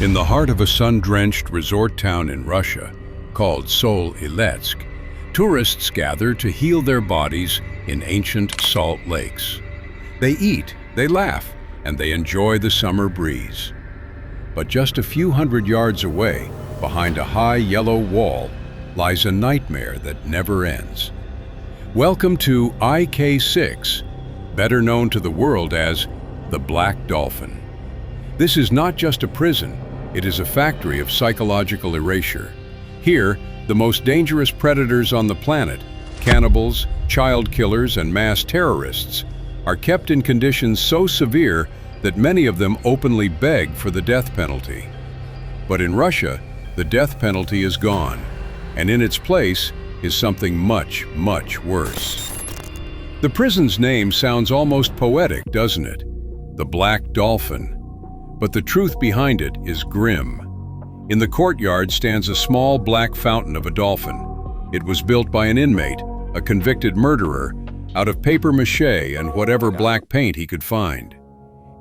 In the heart of a sun-drenched resort town in Russia, called Sol-Iletsk, tourists gather to heal their bodies in ancient salt lakes. They eat, they laugh, and they enjoy the summer breeze. But just a few hundred yards away, behind a high yellow wall, lies a nightmare that never ends. Welcome to IK6, better known to the world as the Black Dolphin. This is not just a prison, it is a factory of psychological erasure. Here, the most dangerous predators on the planet, cannibals, child killers, and mass terrorists, are kept in conditions so severe that many of them openly beg for the death penalty. But in Russia, the death penalty is gone, and in its place is something much, much worse. The prison's name sounds almost poetic, doesn't it? The Black Dolphin. But the truth behind it is grim. In the courtyard stands a small black fountain of a dolphin. It was built by an inmate, a convicted murderer, out of papier-mâché and whatever black paint he could find.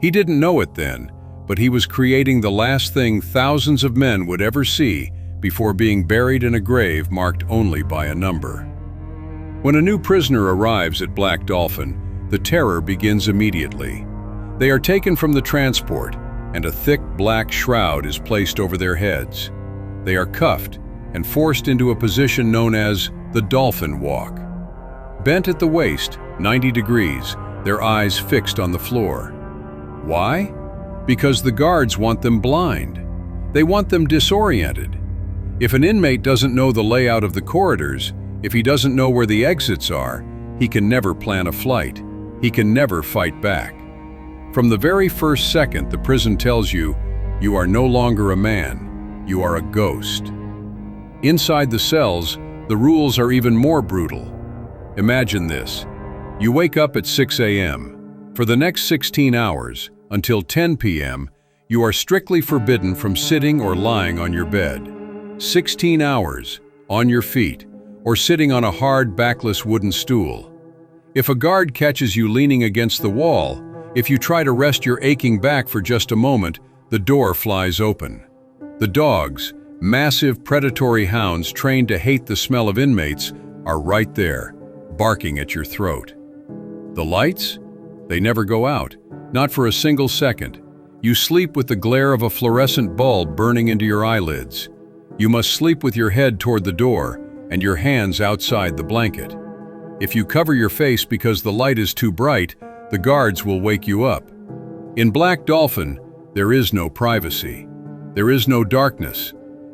He didn't know it then, but he was creating the last thing thousands of men would ever see before being buried in a grave marked only by a number. When a new prisoner arrives at Black Dolphin, the terror begins immediately. They are taken from the transport, and a thick black shroud is placed over their heads. They are cuffed and forced into a position known as the Dolphin Walk. Bent at the waist, 90 degrees, their eyes fixed on the floor. Why? Because the guards want them blind. They want them disoriented. If an inmate doesn't know the layout of the corridors, if he doesn't know where the exits are, he can never plan a flight. He can never fight back. From the very first second, the prison tells you, you are no longer a man, you are a ghost. Inside the cells, the rules are even more brutal. Imagine this. You wake up at 6 a.m. For the next 16 hours, until 10 p.m., you are strictly forbidden from sitting or lying on your bed. 16 hours, on your feet, or sitting on a hard, backless wooden stool. If a guard catches you leaning against the wall, if you try to rest your aching back for just a moment, the door flies open. The dogs, massive predatory hounds trained to hate the smell of inmates, are right there, barking at your throat. The lights? They never go out, not for a single second. You sleep with the glare of a fluorescent bulb burning into your eyelids. You must sleep with your head toward the door and your hands outside the blanket. If you cover your face because the light is too bright, the guards will wake you up. In Black Dolphin, there is no privacy. There is no darkness.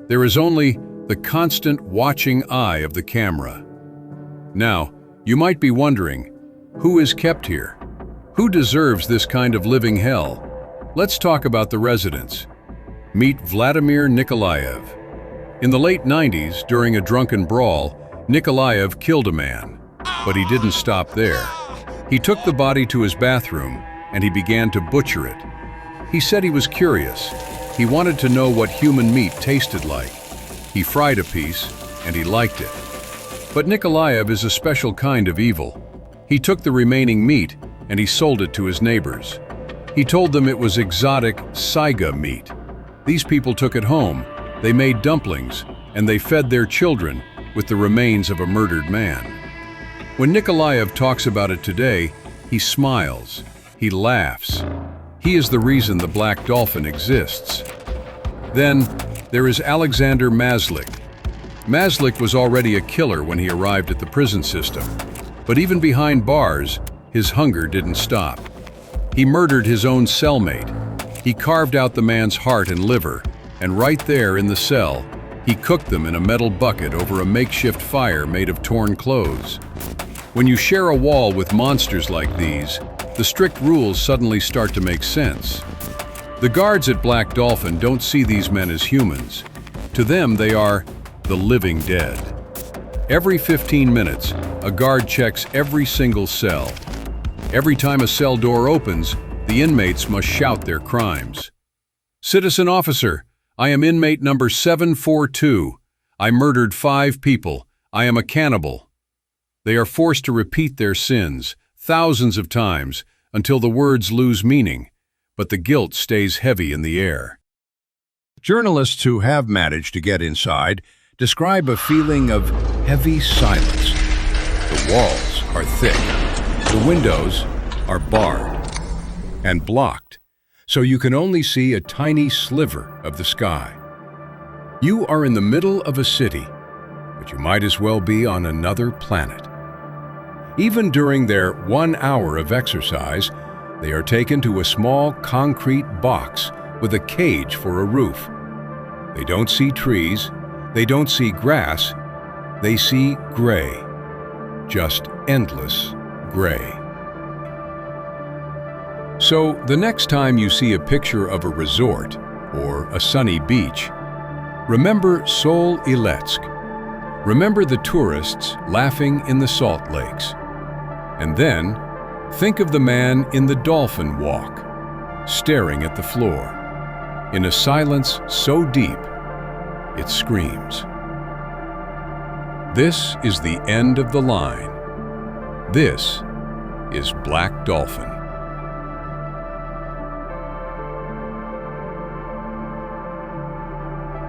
There is only the constant watching eye of the camera. Now, you might be wondering, who is kept here? Who deserves this kind of living hell? Let's talk about the residents. Meet Vladimir Nikolayev. In the late 90s, during a drunken brawl, Nikolayev killed a man, but he didn't stop there. He took the body to his bathroom and he began to butcher it. He said he was curious. He wanted to know what human meat tasted like. He fried a piece and he liked it. But Nikolayev is a special kind of evil. He took the remaining meat and he sold it to his neighbors. He told them it was exotic saiga meat. These people took it home, they made dumplings, and they fed their children with the remains of a murdered man. When Nikolayev talks about it today, he smiles, he laughs. He is the reason the Black Dolphin exists. Then, there is Alexander Maslich. Maslich was already a killer when he arrived at the prison system. But even behind bars, his hunger didn't stop. He murdered his own cellmate. He carved out the man's heart and liver, and right there in the cell, he cooked them in a metal bucket over a makeshift fire made of torn clothes. When you share a wall with monsters like these, the strict rules suddenly start to make sense. The guards at Black Dolphin don't see these men as humans. To them, they are the living dead. Every 15 minutes, a guard checks every single cell. Every time a cell door opens, the inmates must shout their crimes. "Citizen officer, I am inmate number 742. I murdered 5 people. I am a cannibal." They are forced to repeat their sins thousands of times until the words lose meaning, but the guilt stays heavy in the air. Journalists who have managed to get inside describe a feeling of heavy silence. The walls are thick, the windows are barred and blocked, so you can only see a tiny sliver of the sky. You are in the middle of a city, but you might as well be on another planet. Even during their 1 hour of exercise, they are taken to a small concrete box with a cage for a roof. They don't see trees, they don't see grass, they see gray, just endless gray. So the next time you see a picture of a resort or a sunny beach, remember Sol-Iletsk. Remember the tourists laughing in the salt lakes. And then, think of the man in the Dolphin Walk, staring at the floor, in a silence so deep, it screams. This is the end of the line. This is Black Dolphin.